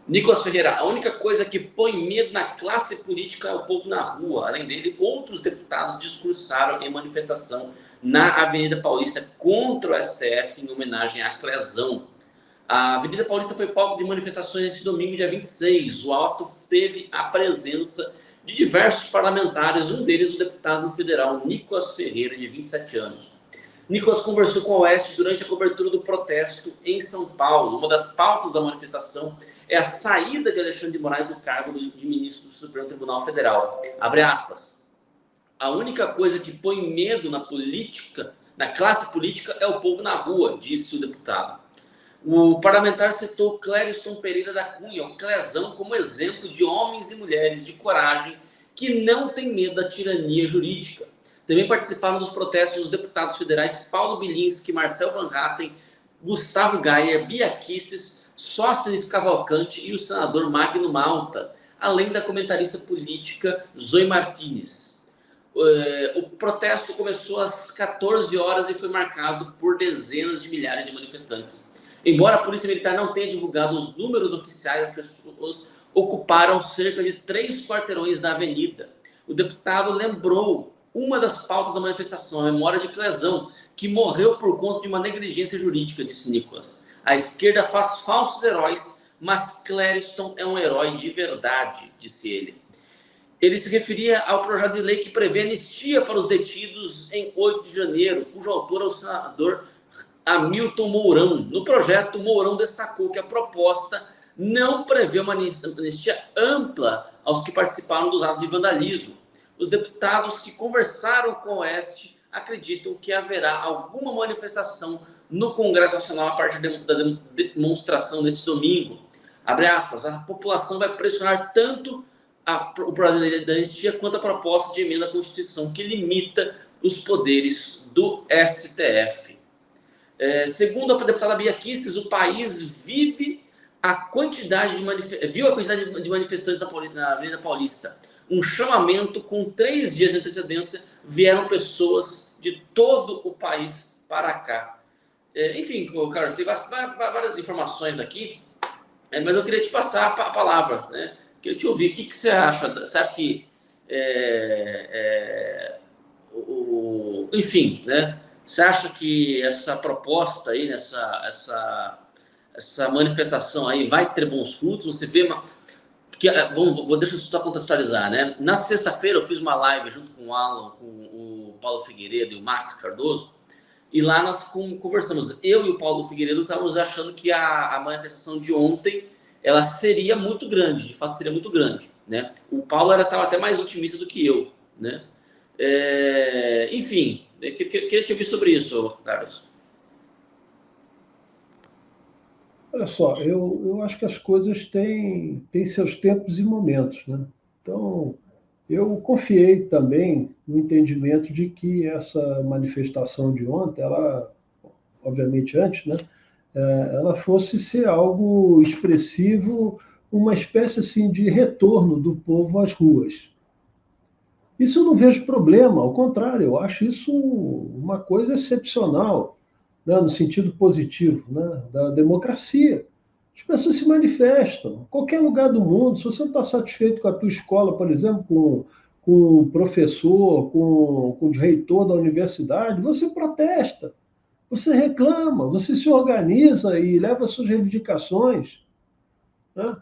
Nicolas Ferreira, a única coisa que põe medo na classe política é o povo na rua. Além dele, outros deputados discursaram em manifestação na Avenida Paulista contra o STF em homenagem à Clesão. A Avenida Paulista foi palco de manifestações esse domingo, dia 26. O ato teve a presença de diversos parlamentares, um deles o deputado federal Nicolas Ferreira, de 27 anos. Nicolas conversou com a Oeste durante a cobertura do protesto em São Paulo. Uma das pautas da manifestação é a saída de Alexandre de Moraes do cargo de ministro do Supremo Tribunal Federal. Abre aspas. A única coisa que põe medo na política, na classe política, é o povo na rua, disse o deputado. O parlamentar citou Clériston Pereira da Cunha, o Clesão, como exemplo de homens e mulheres de coragem que não têm medo da tirania jurídica. Também participaram dos protestos os deputados federais Paulo Bilinski, Marcel Van Hatten, Gustavo Gayer, Bia Kicis, Sóstenes Cavalcante e o senador Magno Malta, além da comentarista política Zoe Martinez. O protesto começou às 14 horas e foi marcado por dezenas de milhares de manifestantes. Embora a Polícia Militar não tenha divulgado os números oficiais, as pessoas ocuparam cerca de 3 quarteirões da avenida. O deputado lembrou uma das pautas da manifestação, a memória de Clesão, que morreu por conta de uma negligência jurídica, disse Nicolas. A esquerda faz falsos heróis, mas Clériston é um herói de verdade, disse ele. Ele se referia ao projeto de lei que prevê anistia para os detidos em 8 de janeiro, cujo autor é o senador Hamilton Mourão. No projeto, Mourão destacou que a proposta não prevê uma anistia ampla aos que participaram dos atos de vandalismo. Os deputados que conversaram com o Oeste acreditam que haverá alguma manifestação no Congresso Nacional a partir da demonstração neste domingo. Abre aspas, a população vai pressionar tanto o projeto da anistia quanto a proposta de emenda à Constituição que limita os poderes do STF. Segundo a deputada Bia Kicis, o país viu a quantidade de manifestantes na Avenida Paulista. Um chamamento com 3 dias de antecedência, vieram pessoas de todo o país para cá. Enfim, Carlos, tem várias informações aqui, mas eu queria te passar a palavra, né? Queria te ouvir. O que você acha? Você acha que... enfim, né? Você acha que essa proposta aí, essa manifestação aí vai ter bons frutos? Você vê deixa eu só contextualizar, né? Na sexta-feira eu fiz uma live junto com o Alan, com o Paulo Figueiredo e o Max Cardoso, e lá nós conversamos. Eu e o Paulo Figueiredo estávamos achando que a manifestação de ontem ela seria muito grande, de fato seria muito grande, né? O Paulo estava até mais otimista do que eu, né? Enfim, queria te ouvir sobre isso, Carlos. Olha só, eu acho que as coisas têm seus tempos e momentos, né? Então, eu confiei também no entendimento de que essa manifestação de ontem, ela, obviamente antes, né, ela fosse ser algo expressivo, uma espécie assim de retorno do povo às ruas. Isso eu não vejo problema, ao contrário, eu acho isso uma coisa excepcional, né, no sentido positivo, né, da democracia. As pessoas se manifestam, em qualquer lugar do mundo. Se você não está satisfeito com a tua escola, por exemplo, com o professor, com o reitor da universidade, você protesta, você reclama, você se organiza e leva suas reivindicações, né?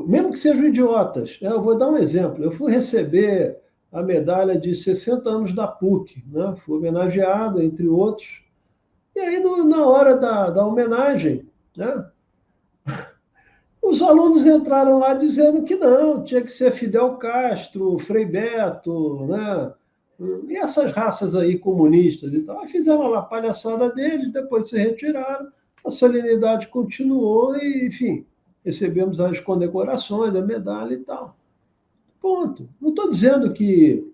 Mesmo que sejam idiotas, né? Eu vou dar um exemplo. Eu fui receber a medalha de 60 anos da PUC, né? Fui homenageado, entre outros. E aí, na hora da homenagem, né, os alunos entraram lá dizendo que não, tinha que ser Fidel Castro, Frei Beto, né, e essas raças aí comunistas e tal. Aí fizeram lá a palhaçada deles, depois se retiraram, a solenidade continuou e, enfim, recebemos as condecorações, a medalha e tal. Ponto. Não estou dizendo que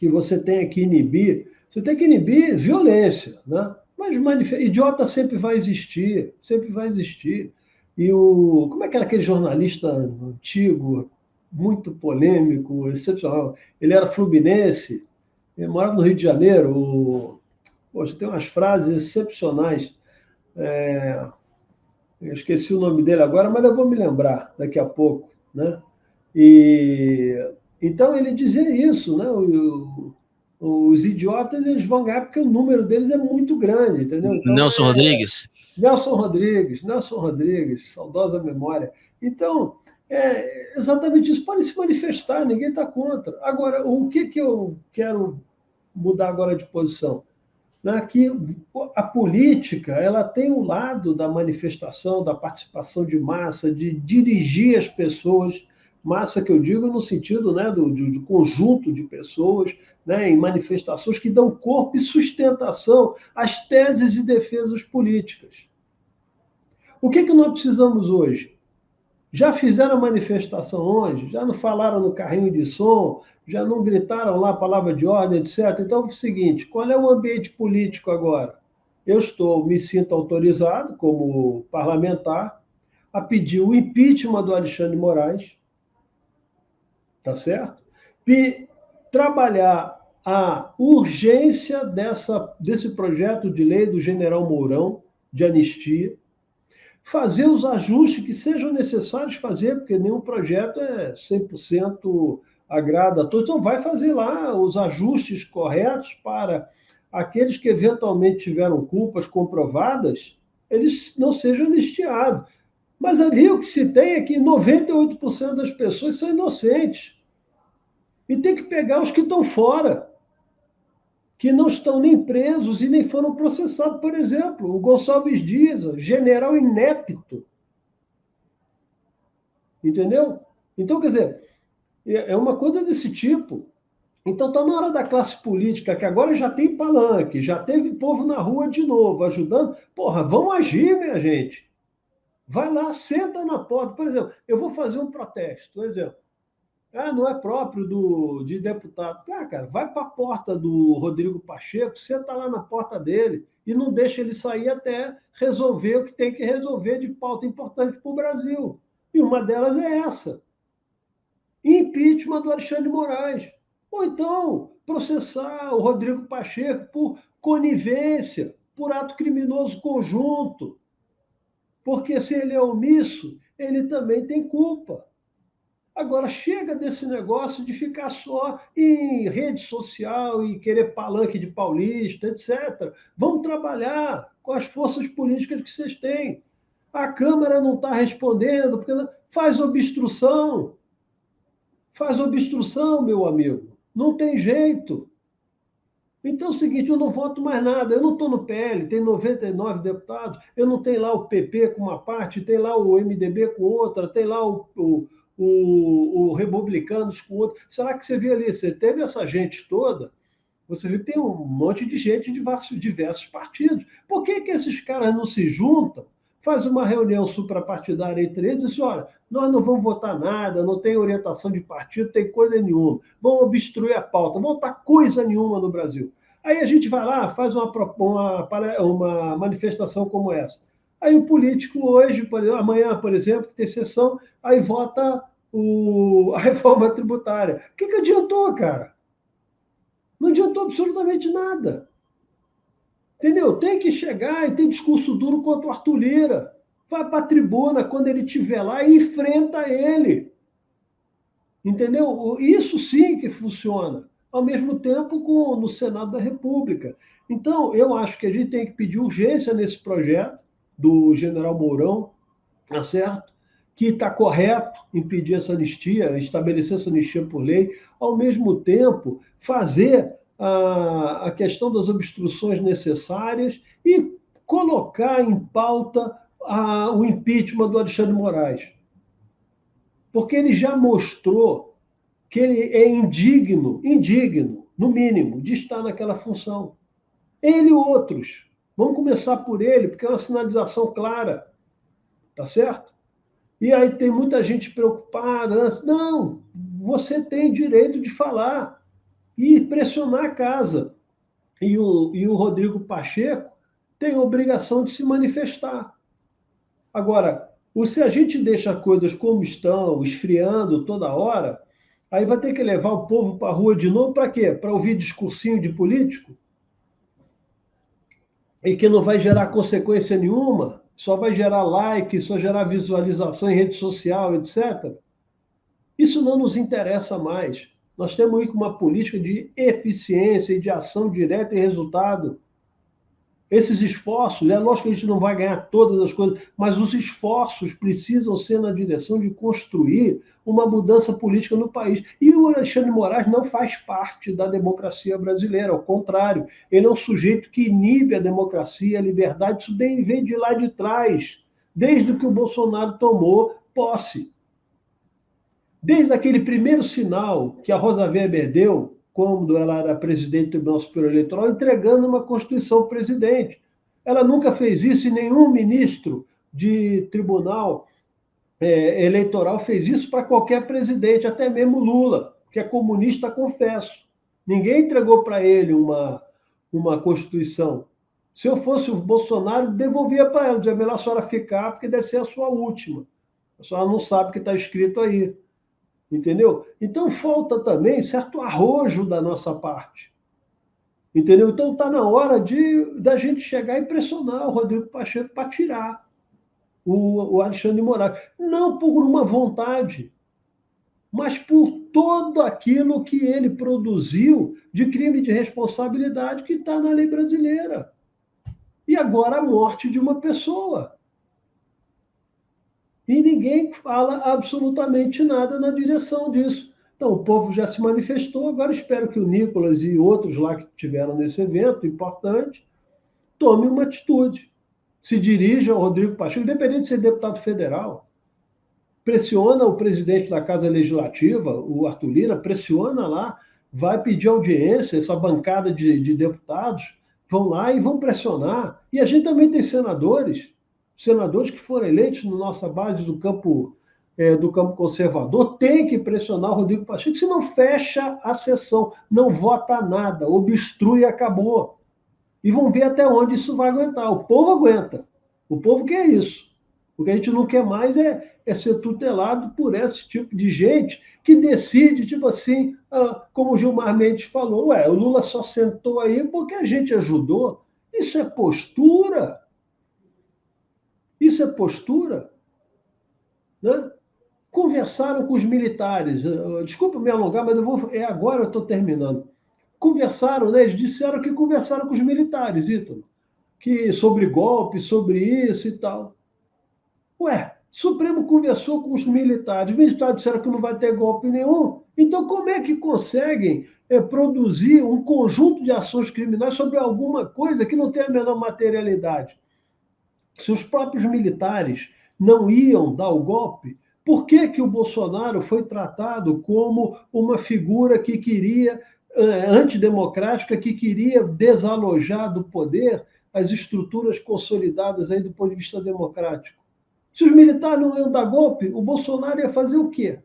você tenha que inibir, você tem que inibir violência, né? Mas idiota sempre vai existir, sempre vai existir. E como é que era aquele jornalista antigo, muito polêmico, excepcional? Ele era fluminense, ele morava no Rio de Janeiro. Poxa, tem umas frases excepcionais. Eu esqueci o nome dele agora, mas eu vou me lembrar daqui a pouco, né? E então ele dizia isso, né? Os idiotas eles vão ganhar porque o número deles é muito grande, entendeu? Então Nelson Rodrigues. Nelson Rodrigues, saudosa memória. Então, é exatamente isso. Pode se manifestar, ninguém está contra. Agora, o que eu quero mudar agora de posição? Né? Que a política ela tem um lado da manifestação, da participação de massa, de dirigir as pessoas, massa que eu digo no sentido, né, do conjunto de pessoas, né, em manifestações que dão corpo e sustentação às teses e defesas políticas. O que nós precisamos hoje? Já fizeram manifestação hoje? Já não falaram no carrinho de som? Já não gritaram lá a palavra de ordem, etc. Então é o seguinte, qual é o ambiente político agora? Eu me sinto autorizado, como parlamentar, a pedir o impeachment do Alexandre de Moraes, tá certo? E trabalhar a urgência desse projeto de lei do general Mourão, de anistia, fazer os ajustes que sejam necessários fazer, porque nenhum projeto é 100% agrada a todos. Então, vai fazer lá os ajustes corretos para aqueles que eventualmente tiveram culpas comprovadas, eles não sejam anistiados. Mas ali o que se tem é que 98% das pessoas são inocentes. E tem que pegar os que estão fora, que não estão nem presos e nem foram processados. Por exemplo, o Gonçalves Dias, general inepto. Entendeu? Então, quer dizer, é uma coisa desse tipo. Então, está na hora da classe política, que agora já tem palanque, já teve povo na rua de novo, ajudando. Porra, vamos agir, minha gente. Vai lá, senta na porta. Por exemplo, eu vou fazer um protesto, por exemplo. Não é próprio de deputado. Cara, vai para a porta do Rodrigo Pacheco, senta lá na porta dele e não deixa ele sair até resolver o que tem que resolver de pauta importante para o Brasil. E uma delas é essa. Impeachment do Alexandre de Moraes. Ou então, processar o Rodrigo Pacheco por conivência, por ato criminoso conjunto. Porque se ele é omisso, ele também tem culpa. Agora, chega desse negócio de ficar só em rede social e querer palanque de paulista, etc. Vamos trabalhar com as forças políticas que vocês têm. A Câmara não está respondendo, porque faz obstrução. Faz obstrução, meu amigo. Não tem jeito. Então é o seguinte, eu não voto mais nada. Eu não estou no PL, tem 99 deputados. Eu não tenho lá o PP com uma parte, tem lá o MDB com outra, tem lá o Republicanos com outro. Será que você vê ali, você teve essa gente toda, você vê que tem um monte de gente de diversos partidos. Por que esses caras não se juntam, faz uma reunião suprapartidária entre eles e diz, olha, nós não vamos votar nada, não tem orientação de partido, tem coisa nenhuma, vamos obstruir a pauta, não está coisa nenhuma no Brasil. Aí a gente vai lá, faz uma manifestação como essa. Aí o político hoje, amanhã, por exemplo, tem sessão, aí vota a reforma tributária. O que adiantou, cara? Não adiantou absolutamente nada. Entendeu? Tem que chegar e tem discurso duro contra o Arthur Lira. Vai para a tribuna quando ele estiver lá e enfrenta ele. Entendeu? Isso sim que funciona. Ao mesmo tempo no Senado da República. Então, eu acho que a gente tem que pedir urgência nesse projeto do general Mourão, tá certo? Que está correto em pedir essa anistia, estabelecer essa anistia por lei, ao mesmo tempo fazer a questão das obstruções necessárias e colocar em pauta o impeachment do Alexandre de Moraes. Porque ele já mostrou que ele é indigno, no mínimo, de estar naquela função. Ele e outros. Vamos começar por ele, porque é uma sinalização clara. Tá certo? E aí tem muita gente preocupada. Não, você tem direito de falar e pressionar a casa. E o Rodrigo Pacheco tem a obrigação de se manifestar. Agora, se a gente deixa coisas como estão, esfriando toda hora, aí vai ter que levar o povo para a rua de novo para quê? Para ouvir discursinho de político? E que não vai gerar consequência nenhuma? só vai gerar like, só gerar visualização em rede social, etc. Isso não nos interessa mais. Nós temos uma política de eficiência e de ação direta e resultado. Esses esforços, é lógico que a gente não vai ganhar todas as coisas, mas os esforços precisam ser na direção de construir uma mudança política no país. E o Alexandre de Moraes não faz parte da democracia brasileira, ao contrário, ele é um sujeito que inibe a democracia, a liberdade, isso vem de lá de trás, desde que o Bolsonaro tomou posse. Desde aquele primeiro sinal que a Rosa Weber deu, quando ela era presidente do Tribunal Superior Eleitoral, entregando uma Constituição ao presidente. Ela nunca fez isso e nenhum ministro de tribunal eleitoral fez isso para qualquer presidente, até mesmo Lula, que é comunista, confesso. Ninguém entregou para ele uma Constituição. Se eu fosse o Bolsonaro, devolvia para ela, dizia, melhor a senhora ficar, porque deve ser a sua última. A senhora não sabe o que está escrito aí. Entendeu? Então falta também certo arrojo da nossa parte. Entendeu? Então está na hora da gente chegar e pressionar o Rodrigo Pacheco para tirar o Alexandre de Moraes. Não por uma vontade, mas por todo aquilo que ele produziu de crime de responsabilidade que está na lei brasileira. E agora a morte de uma pessoa. E ninguém fala absolutamente nada na direção disso. Então, o povo já se manifestou, agora espero que o Nicolas e outros lá que estiveram nesse evento importante tomem uma atitude. Se dirija ao Rodrigo Pacheco, independente de ser deputado federal, pressiona o presidente da Casa Legislativa, o Arthur Lira, pressiona lá, vai pedir audiência, essa bancada de deputados, vão lá e vão pressionar. E a gente também tem senadores que foram eleitos na nossa base do campo conservador, tem que pressionar o Rodrigo Pacheco, senão fecha a sessão, não vota nada, obstrui e acabou. E vão ver até onde isso vai aguentar. O povo aguenta. O povo quer isso. O que a gente não quer mais é ser tutelado por esse tipo de gente que decide, tipo assim, como o Gilmar Mendes falou, o Lula só sentou aí porque a gente ajudou. Isso é postura. Isso é postura. Né? Conversaram com os militares. Desculpa me alongar, mas agora eu estou terminando. Conversaram, né? Eles disseram que conversaram com os militares, Ítalo, que sobre golpe, sobre isso e tal. Supremo conversou com os militares disseram que não vai ter golpe nenhum. Então, como é que conseguem produzir um conjunto de ações criminais sobre alguma coisa que não tem a menor materialidade? Se os próprios militares não iam dar o golpe, por que o Bolsonaro foi tratado como uma figura que queria, antidemocrática, que queria desalojar do poder as estruturas consolidadas aí do ponto de vista democrático? Se os militares não iam dar golpe, o Bolsonaro ia fazer o quê?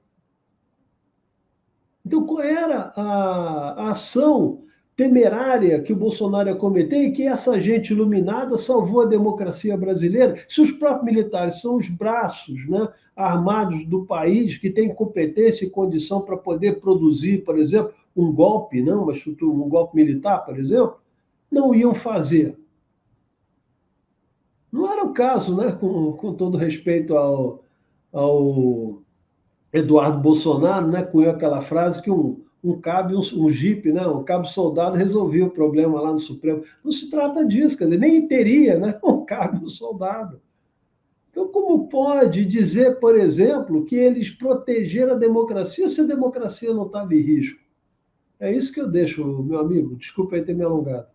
Então, qual era a ação temerária que o Bolsonaro ia cometer e que essa gente iluminada salvou a democracia brasileira? Se os próprios militares são os braços, né, armados do país, que têm competência e condição para poder produzir, por exemplo, um golpe, não, um golpe militar, por exemplo, não iam fazer. Não era o caso, né, com todo respeito ao Eduardo Bolsonaro, né, com aquela frase que um jipe, né, um cabo soldado resolvia o problema lá no Supremo. Não se trata disso, quer dizer, nem teria, né, um cabo soldado. Então, como pode dizer, por exemplo, que eles protegeram a democracia se a democracia não estava em risco? É isso que eu deixo, meu amigo. Desculpa aí ter me alongado.